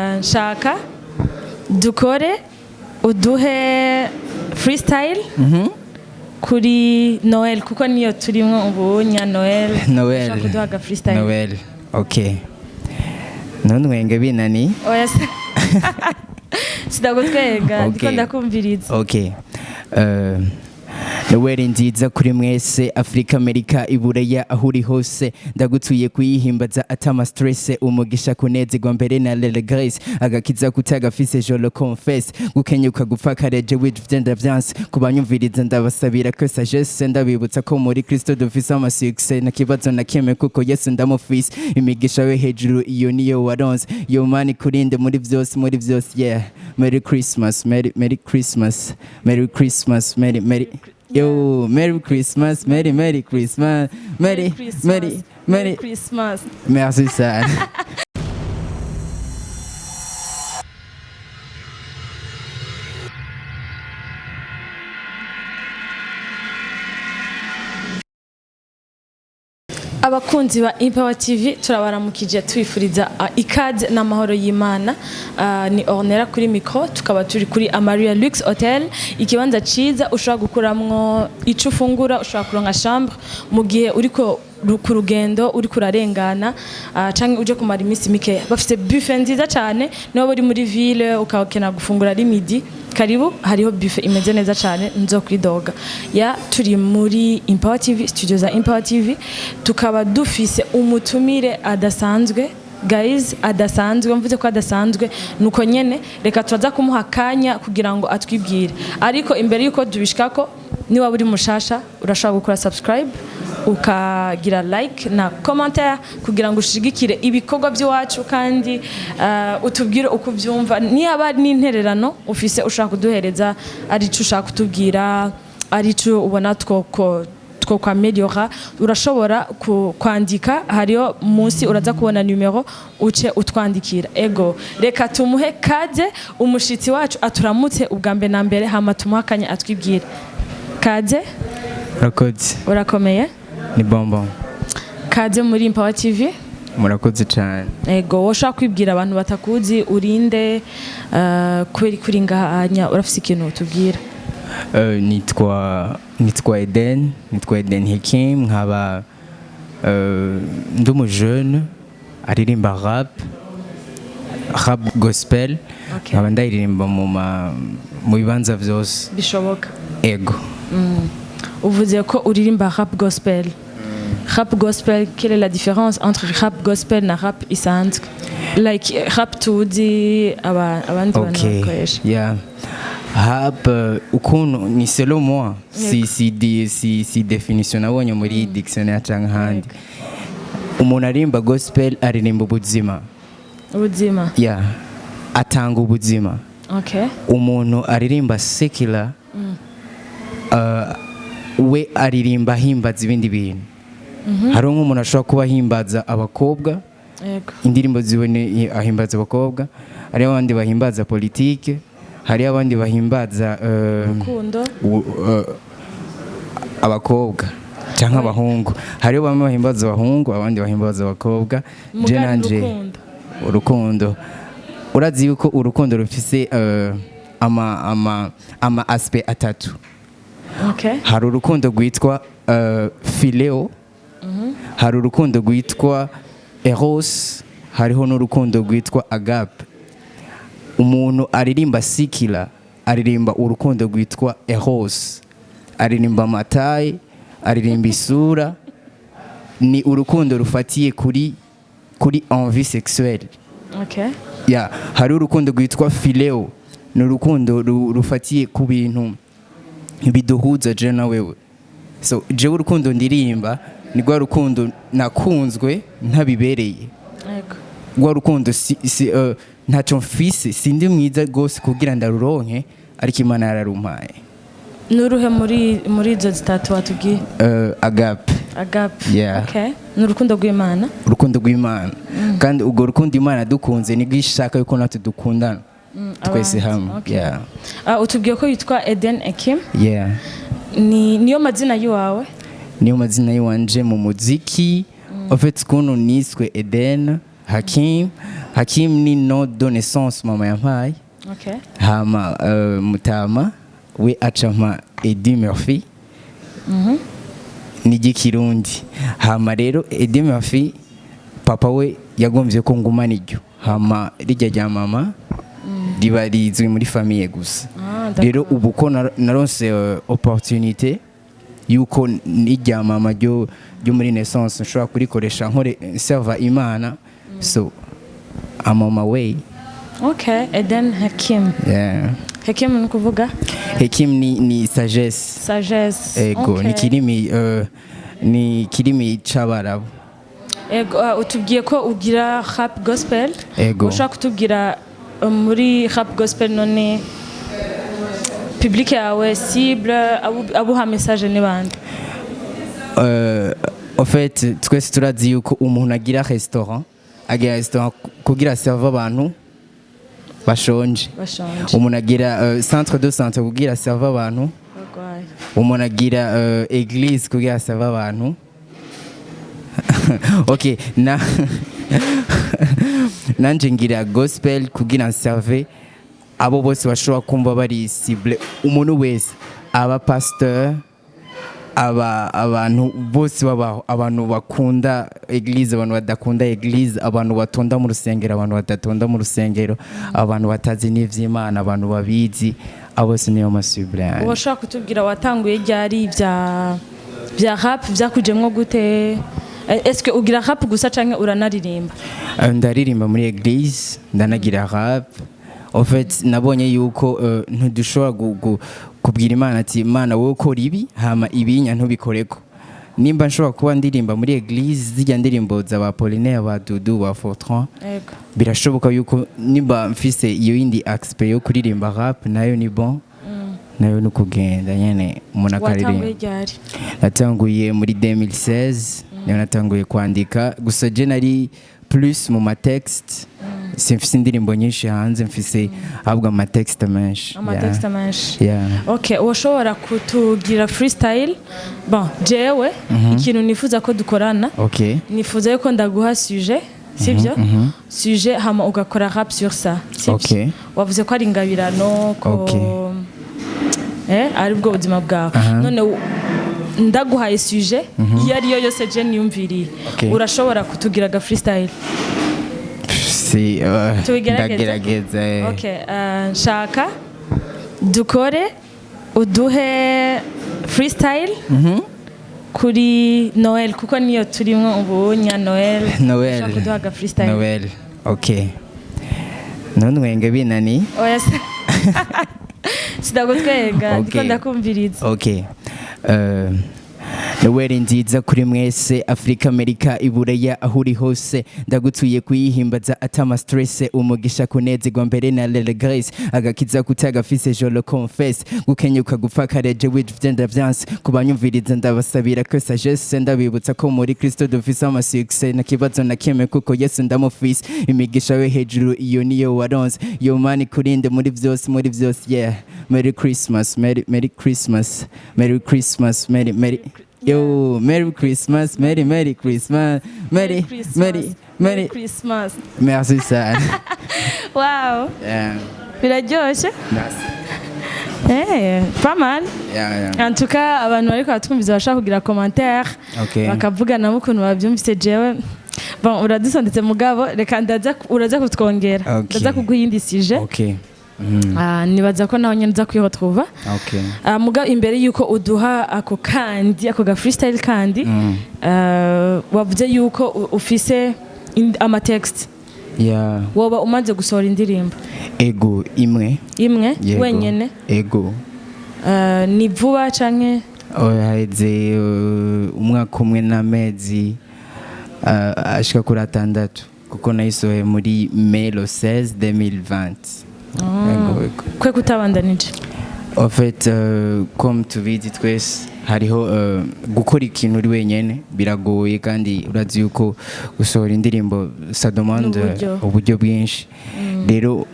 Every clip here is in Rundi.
nshaka dukore uduhe freestyle kuri Noel kuko niyo turimo ubu nya Noel Noel kuduhaga freestyle Noel okay none wenge binani oya sidagutwega Okay. ndiko ndakumviriza okay Noel nziza kuri mwese Afrika Amerika Iburaya aho uri hose ndagutuye kuyihimbaza atama stress umugisha kunezerwa mbere na Lele Grace agakiza kutagafise je le confesse gukenyuka gupfa kareje with vyenda vyanse kubanyumviriza ndabasabira ko sagesse ndabibutsa ko muri Kristo dufise ama success na kibazo na keme kuko Yesu ndamufise imigisha we hejuru iyo niyo waronse yo mani kurinde muri vyose yeah Merry Christmas Merry Christmas Merry Christmas Merry Yo, Merry Christmas, Merry Christmas, Merry Christmas. Merci sana. Abakunzi ba Impower TV turabaramukije twifuriza ikaze n'amahoro y'Imana. Ni Ornella kuri micro tukaba turi kuri Amaria Lux Hotel, ikibanza ciza ushobora gukuramwo ico ufungura, ushobora kuronka chambre mu gihe uriko ku rugendo uri kurarengana canke uje kumara iminsi mike. Bafite buffet nziza cyane niba uri muri ville ukakena gufungura ari midi, karibu hariho buffet imeze neza cyane nzo kwidoga ya turi muri Impower TV, studio za Impower TV, tukaba dufise umutumire adasanzwe guys, adasanzwe. Mvuze ko adasanzwe nuko nyene reka turaza kumuha kanya kugira ngo atwibwire, ariko imbere yuko dubishikako niba uri mushasha urashaka gukora subscribe ukagira like na commentaire kugira ngo ushigikire ibikorwa by'iwacu kandi utubwire uko byumva. Niba n'intererano ufise ushaka kuduhereza ari cyo ushaka kutubwira, ari cyo ubona two kwa ameliora, urashobora kwandika hariyo munsi uraza kubona numero uce utwandikira. Ego reka tumuhe kaze umushitsi wacu aturamutse ubwambe na mbere hama tumuhakanye atwibwire. Kaze Murakoze. Urakomeye? Ni bonbon. Kaze muri Impower TV. Murakoze cyane. Ego woshaka kwibwira abantu batakuzi urinde kweri kuri ngahanya urafise ikintu utubwira? Nitwa Eden Hakim, nkaba ndumu jeune aririmba rap gospel, nkaba ndaririmba mu bibanza vyose bishoboka. Ego. Uvuze ko uririmba rap gospel. Rap gospel, quelle est la différence entre rap gospel na rap isanzwe? Like rap tuzi abandi bantu bakoresha. Yeah. Rap ukuntu ni selon moi si definition nabonye muri dictionnaire cyangwa handi. Umuntu arimba gospel aririmba ubuzima. Yeah. Atanga ubuzima. Okay. Umuntu aririmba secular we aririmba himbaza ibindi bintu. Hari nk'umuntu ashobora kuba himbaza abakobwa, indirimbo ziwe ahimbaza abakobwa, hari abandi bahimbaza politike, hari abandi bahimbaza abakobwa cyangwa abahungu, hari bamwe bahimbaza abahungu abandi bahimbaza abakobwa. Je nanje urukundo, urazi yuko urukundo rufise ama aspect atatu. Okay. Hari urukundo rwitwa phileo, hari urukundo rwitwa eros, hariho n'urukundo rwitwa agape. Umuntu aririmba sikila aririmba urukundo rwitwa eros, aririmba mataye, aririmba isura, ni urukundo rufatiye kuri envie sexuelle. Okay. Yeah, hari urukundo rwitwa phileo, ni urukundo rufatiye ku bintu biduhuza je na wewe. So je urukundo ndirimba ni rwa rukundo nakunzwe ntabibereye. Yego. Rwa rukundo ntacyo mfise, sindi mwiza gose kugira ndaruronke, ariko Imana yararumpaye. Nuruhe muri izo zitatu watubwiye? Agape. Yeah. Okay. Nurukundo rw'Imana. Urukundo rw'Imana. Kandi ubwo rukundo Imana dukunze ni gwishaka yuko natwe dukundana. Twese hamwe. Okay. Yeah. Utubwiye ko yitwa Eden Hakim. Yeah. Niyo mazina yiwawe? Niyo mazina yiwanje mu muziki. En fait kuntu niswe Eden Hakim ni no de naissance mama yampaye. Okay. Hama mutama we acampa Eddie Murphy. Nigi Kirundi. Hama rero Eddie Murphy papa we yagomvye ko ngumana iryo. Hama rijya rya mama riba rizwi muri famille gusa. Rero ubu ko naronse opportunité yuko n'irya mama ryo muri naissance nshobora kurikoresha nkore serva Imana. So I'm on my way. Okay, and then Hakim. Yeah. Hakim ni kuvuga? Hakim ni sagesse. Sagesse. Ego, Okay. ni kirimi c'Abarabu. Ego, utubwiye ko ugira rap gospel. Ego. Ushaka kutubwira muri rap gospel none public yawe cible abuha message ni bande? En fait, twese turazi yuko umuntu agira restaurant kugira serve abantu bashonje. Umuntu agira centre de santé kugira serve abantu. Umuntu agira église kugira serve abantu. Okay, nanje ngira gospel kugira serve abo bose bashobora kumva bari cible. Umuntu wese aba pasteur abantu bose babaho, abantu bakunda église, abantu badakunda église, abantu batonda mu rusengero, abantu badatonda mu rusengero, abantu batazi n'ivy'Imana, abantu babizi, abose niyo masuble. Ushaka kutubwira watanguye ryari bya rap byakujemwo gute? Est-ce que ugira rap gusa canke uranaririmba? Ndaririmba muri église, ndanagira rap. En fait, nabonye yuko ntidushobora kubwira Imana ati Imana wowe ukora ibi hama ibinya ntubikoreko. Nimba nshobora kuba ndirimba muri église zijya ndirimbo za ba Apollinaire, ba Dudu, ba Fortran. Birashoboka yuko nimba mfise iyo yindi aspect yo kuririmba rap nayo ni bon. Nayo no kugenda nyene umuntu akaririmba. Natanguye muri 2016, natanguye kwandika gusa je nari plus mu matext. Simfise indirimbo nyinshi hanze, mfise ahubwo amatext menshi. Yeah. Okay, ushobora kutugira freestyle? Bon, jewe ikintu nifuza ko dukorana. Okay. Nifuza yuko ndaguha sujet, sivyo? Sujet hama ugakora rap sur ça. Okay. Wavuze ko ari ingabirano ko aribwo ubuzima bwawe. None ndaguhaye sujet iyo ariyo yose je niyumviriye. Urashobora kutugira ga freestyle? Ndagerageza. Okay, shaka dukore uduhe freestyle kuri Noel kuko niyo turimo ubu nya Noel. Shaka kuduha ga freestyle. Noel. Okay. None binani? Oya. Sidagutwenga ndiko ndakumviriza. Okay. Noel nziza kuri mwese Afrika Amerika Iburaya aho uri hose ndagutuye kuyihimbaza atama stress umugisha kunezerwa mbere na Lele Grace agakiza kutagafise je le confesse gukenyuka gupfa kareje with gender violence kubanyumviriza ndabasabira ko sagesse ndabibutsa ko muri Kristo dufise ama success na kibazo na keme kuko Yesu ndamufise imigisha we hejuru iyo niyo waronse yo mani kurinde muri byose yeah. Merry Christmas, Merry Christmas, Merry Christmas, Merry Yo, Merry Christmas, Merry Christmas, Merry Christmas. Merci sana. Wow. Yeah. Biraryoshe? Pas mal. Yeah. En tout cas, abantu bariko batwumviza bashaka kugira commentaire. Bakavuga nabo ukuntu bavyumvise jewe. Bon, uradusondetse mugabo reka uraza kutwongera. Ndaza kuguha indi sujet. Okay. Nibaza ko naho nyene nza kwiretrouva. Okay. Muga imbere yuko uduha ako ga freestyle kandi wavuze yuko ufise ama text. Yeah. Woba umaze gusohora indirimbo? Ego imwe wenyene? Ego. Ni vuba canke? Haheze umwaka umwe n'amezi ashika kuri 6 kuko nayisohoye muri Mai 16 2020. Kwe kutabandanije? En fait, comme tubizi twese hariho gukora ikintu uri wenyene biragoye kandi urazi yuko gusohora indirimbo ça demande uburyo bwinshi. Rero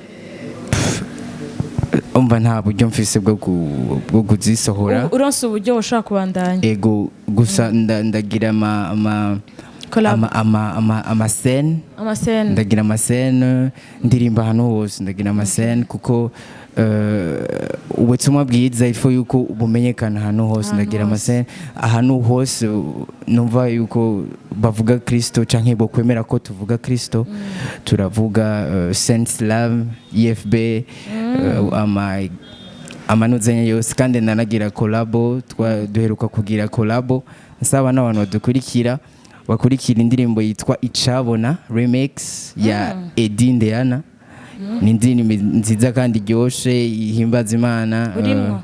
umva nta buryo mfise bwo kuzisohora. Uronse uburyo ushaka kubandanya? Ego gusa ndagira collab amascene amascene ndagira amascene ndirimba ahantu hose ndagira amascene kuko ubutumwa bwiza ifo yuko bumenyekana ahantu hose ndagira amascene ahantu hose numva yuko bavuga Kristo canke bo kwemera ko tuvuga Kristo turavuga Saint Slam IFB amanuzanye yose kandi nanagira collabo duheruka kugira collabo nsaba n'abantu badukurikira bakurikira indirimbo yitwa Icabona remix ya Eddie Ndeana ni indirimbo nziza kandi iryoshe ihimbaza Imana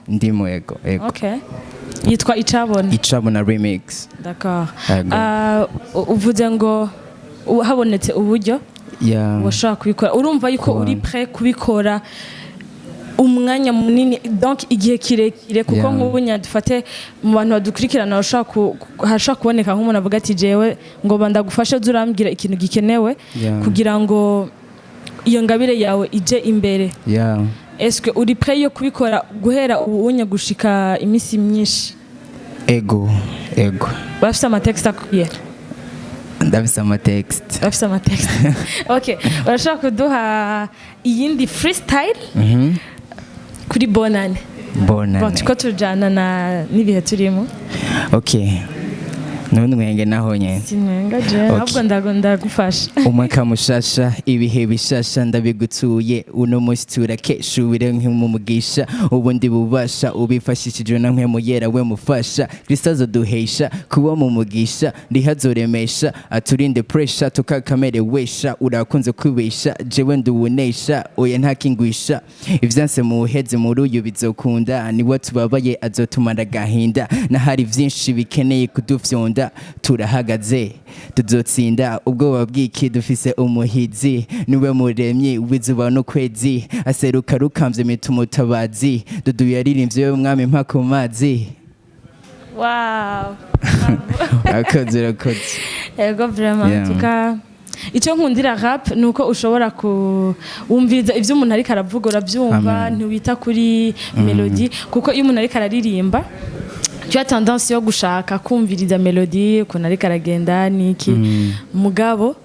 ndimo yego okay yitwa Icabona remix d'accord uvuze ngo habonetse uburyo washaka kubikora urumva yuko uri prêt kubikora umwanya munini donc igihe kirekire kuko nk'ubunya dufate mu bantu badukurikirana hashaka kuboneka nk'umuntu avuga ati jewe ngo bandagufashe zurambwira ikintu gikenewe kugira ngo iyo ngabire yawe ije imbere est-ce que uri prêt yo kubikora guhera ubunya gushika imisi myinshi ego bafite amatext akwiye ndafise amatext okay urashaka kuduha iyindi freestyle kuri bonane tuko tujana n'ibihe turimo okay ntunwenge naho nyene sinwenga je ahubwo ndagufasha umwaka mushasha ibihe bishasha ndabigutuye uno munsi turakesha ubire nk'umugisha ubundi bubasha ubifashishijwe na nkwe yera we mufasha Kristo azoduhesha kuba mu mugisha ndihazoremesha aturinde pressure tukakamere wesha urakunze kwibesha jewe nduwonesha oya ntakingwisha ivyanse muheze muri uyu bizokunda ni we tubabaye azotumara gahinda na hari vyinshi bikeneye kudufyonda turahagaze tuzotsinda ubwoba bw'iki dufise umuhizi niwe muremyi w'izuba n'ukwezi aseruka rukamvye mitumutabazi dudu yaririmbye umwami mpaka ku mazi wow akoze ego vraiment tuka icyo nkundira rap nuko ushobora kuwumviriza ivyo umuntu ariko aravuga uravyumva ntiwita kuri melody kuko iyo umuntu ariko araririmba tu as tendance yo gushaka kumviriza melody ukuntu ariko aragenda niki mugabo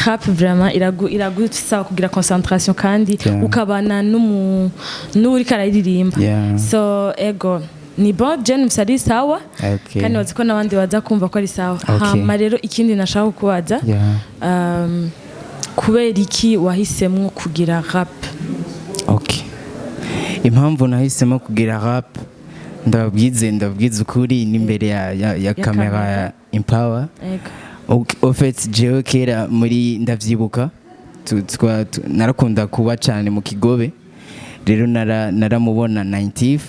rap vraiment iragusaba kugira concentration kandi ukabana n'uriko araririmba so ego ni bon Jen msari sawa kandi waziko n'abandi baza kumva ko ari sawa hama rero ikindi nashaka kubaza kubera iki wahisemwo kugira rap okay impamvu nahisemo kugira rap ndabwize ukuri n'imbere ya kamera ya Empower au fait jewe kera muri ndavyibuka narakunda kuba cyane mu Kigobe rero naramubona 90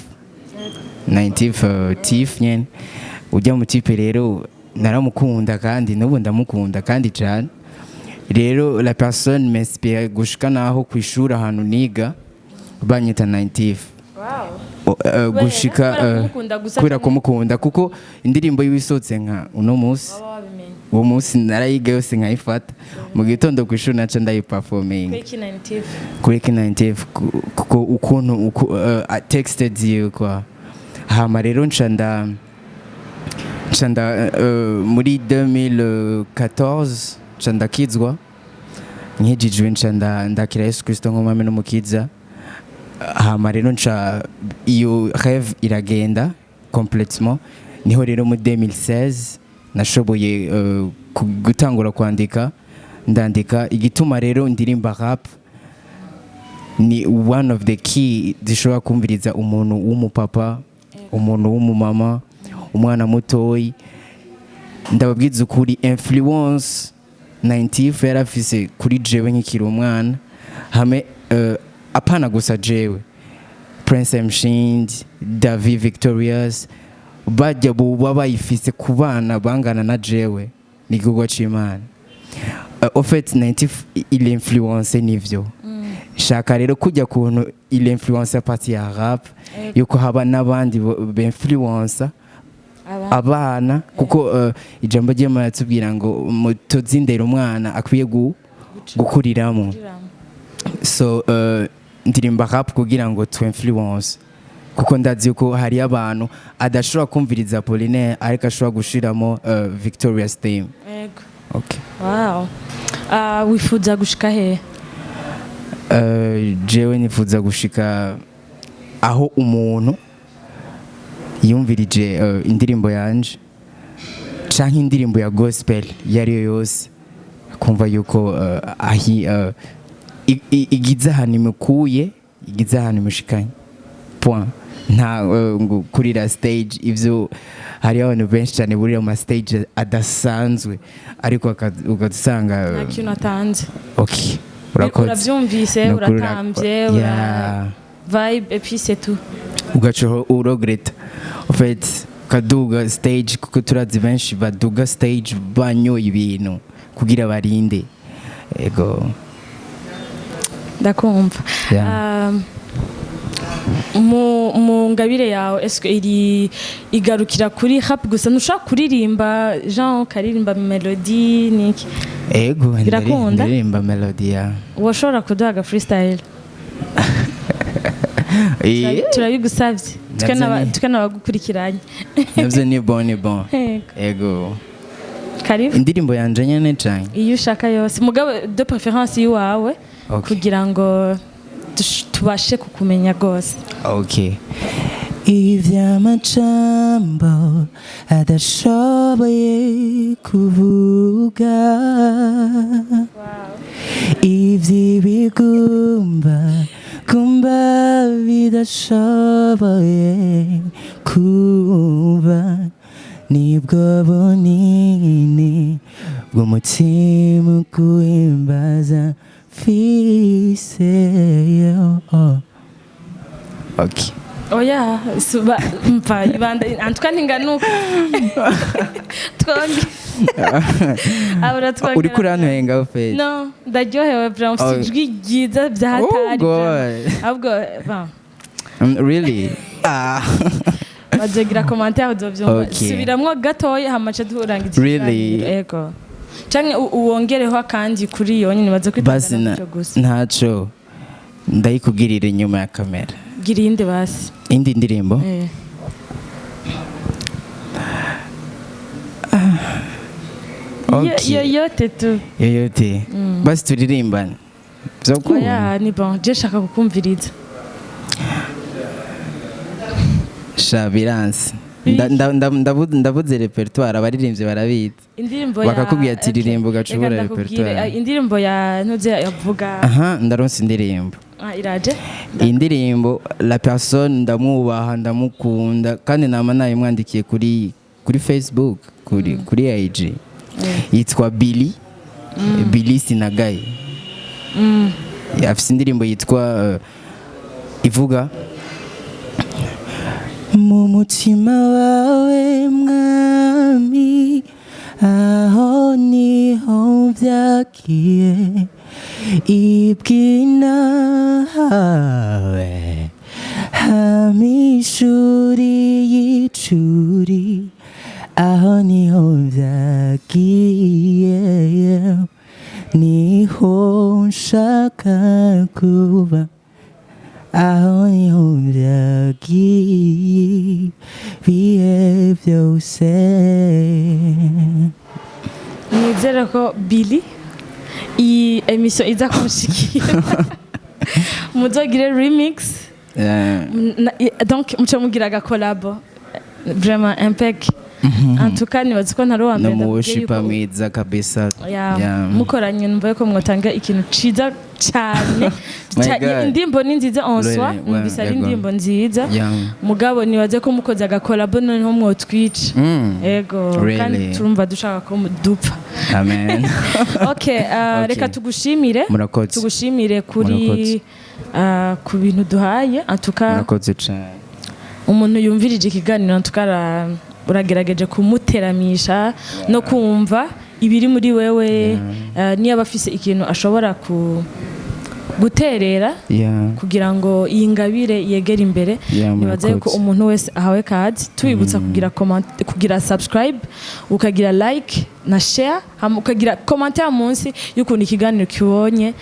Tif nyene ujya mu tipe rero naramukunda kandi n'ubu ndamukunda kandi cyane rero la personne m'inspire gushika naho kwishura ahantu niga banyita 90 gushika kubera kumukunda kuko indirimbo y'ibisotse nka uno munsi uwo munsi narayiga yose nkayifata mu gitondo kwishura naca ndayiperforming kuri 90 kuko ukuntu texted you kwa hama rero nshanda muri 2014 nshanda kizwa nkijijwe nshanda ndakira Yesu Kristo nk'umwami n'umukiza hama rero nca iyo rêve iragenda complètement niho rero mu 2016 nashoboye gutangura ndandika igituma rero ndirimba rap ni one of the key zishobora kumviriza umuntu w'umupapa umuntu w'umumama umwana mutoyi ndababwiza ukuri influence 90 yarafise kuri jewe nkikiri umwana hame apana gusa jewe Prince Mshindi David Victorious bajya buba bayifise ku bana bangana na jewe n'igihugu c'Imana au fait 90 il influence nivyo shaka rero kujya kuntu il influence partie ya rap yuko haba n'abandi b'influence abana kuko ijambo ry'Imana yatubwira ngo mutozindera umwana akwiye gukuriramo so ndirimba rap kugira ngo tu influence kuko ndazi yuko hari abantu adashobora kumviriza Apollinaire ariko ashobora gushiramo Victoria's theme. Yego. Okay. Wow. Wifuza gushika he? Jewe nifuza gushika aho umuntu yumvirije indirimbo yanje canke indirimbo ya gospel yariyo yose kumva yuko igize ahantu imukuye, igize ahantu imushikanye. Point. Nta kurira stage ivyo hari abantu benshi cyane burira mu stage adasanzwe ariko ugasanga nta kintu atanze. Okay. Uravyumvise, uratambye, vibe et puis c'est tout. Ugacho uregreta. En fait, kaduga stage kuko turazi benshi baduga stage banyo ibintu kugira barinde. Ego. Ndakumva. Mu ngabire yawe eske iri igarukira kuri rap gusa ntushaka kuririmba Jean karirimba melody niki? Ego ndirimba melody ya. Washobora kuduha freestyle? Turabigusavye. Tukanabagukurikiranye. Navyo ni bon. Ego. Karibu. Indirimbo yanje nyene canke? Iyo ushaka yose. Mugabo de préférence yiwawe kugira ngo tubashe kukumenya gose. Okay. Ivy'amajambo adashoboye kuvuga, ivy'ibigumba kumba bidashoboye kumva, nibwo bunini bw'umutima guhimbaza fiseyo. Okay. Oya, suba mpa ibanda antuka ninganuka. Twongi. Abura twongi. Uri kuranwenga ufete? No, ndaryohewe bra mfite giza byahatari. Ahubwo Really? Bazagira commentaire uzovyumva. Subiramwo gatoya hamace durangiza. Really? Ego. Canke uwongereho kandi kuri yo nyine baza kwitana cyo gusa. Ntaco. Ndayikubwirira inyuma ya kamera. Gira inde basi. Indi ndirimbo? Okay. Yoyote tu. Yoyote. Basi turirimbane. Vyokunda. Oya ni bon, je shaka kukumviriza. Shabiranse. Ndabuze repertoire abaririmbye barabizi. Indirimbo ya bakakubwira ati ririmbo gacubura repertoire. Indirimbo ya ntuze yavuga. Ndaronse indirimbo. Iraje? Indirimbo la personne ndamwubaha ndamukunda kandi nama nayimwandikiye kuri Facebook kuri IG. Yitwa Billy. Billy Sinagaye. Afise indirimbo yitwa ivuga mu mutima wawe mwami aho niho vyakiye ibwina hawe hamishuri y'icuri aho niho vyakiye niho nshaka kuba aho niho vyagiye bihe vyose. Nizera ko Billy iyi emission iza kumushikira muzogire remix. Donc muca mugira collabo vraiment impec. En tout cas nibaza ko ntari wa mbere ndamushipa mwiza kabisa. Mukoranye numva ko mwotanga ikintu ciza cyane. Indirimbo ni nziza en soi, numvise ari indirimbo nziza. Mugabo nibaze ko mukoze agakolabo noneho mwotwica. Ego kandi turumva dushaka ko dupfa. Amen. Okay, reka tugushimire. Tugushimire kuri ku bintu duhaye. En tout cas murakoze cyane. Umuntu yumvirije ikiganiro en tout cas uragerageje kumuteramisha no kumva ibiri muri wewe niyo abafise ikintu ashobora guterera Yeah. kugira ngo iyi ngabire yegere imbere Yeah, nibaza yuko murakoze. umuntu wese ahawe kazi tubibutsa kugira subscribe ukagira like na share ukagira commentaire munsi y'ukuntu ikiganiro kibonye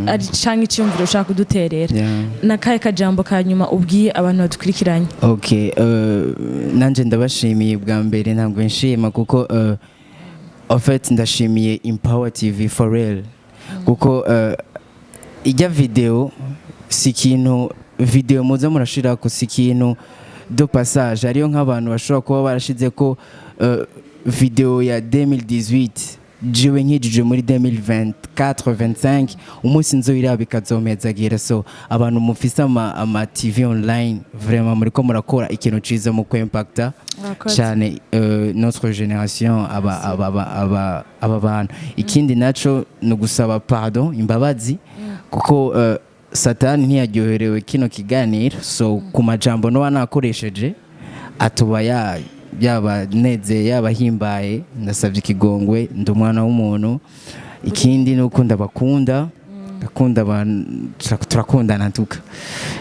ari canke icyumviro ushaka kuduterera nakahe kajambo ka nyuma ubwiye abantu badukurikiranye. Okay, nanje ndabashimiye bwa mbere ntabwo nshima kuko en fait ndashimiye Empower TV for real kuko ijya video si ikintu video muza murashira ko si ikintu do passage ariyo nk'abantu bashobora kuba barashize ko video ya 2018 jiwe nkijije muri 2024-25 umunsi nzoyira bikazompezagira so abantu mufise ama TV online vraiment muri ko murakora ikintu ciza mu kw'impacta cyane notre génération aba bantu ikindi naco no gusaba pardon imbabazi kuko Satani ntiyaryoherewe kino kiganiro so ku majambo no nakoresheje atuba yaba neze yaba himbaye ndasabye ikigongwe ndi umwana w'umuntu ikindi nuko ndabakunda turakundana ntuka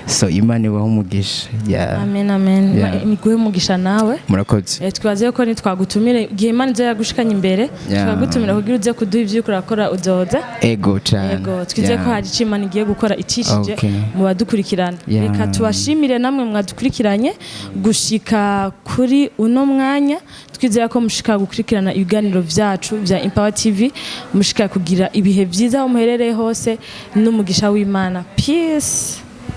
so Imana ibaho umugisha. Amen amen. Iguhe umugisha nawe murakoze. Twaze ko nitwagutumire igihe Imana izo yagushikanye imbere tukagutumira kugira uze kuduha ivyo urakora uzoza ego cyane ego twize ko hari Imana igiye gukora icishije mu badukurikirana. Reka tubashimire namwe mwadukurikiranye gushika kuri uno mwanya twizera ko mushika gukurikirana ibiganiro vyacu vya Empower TV mushika kugira ibihe vyiza aho muherereye hose n'umugisha w'Imana. Peace.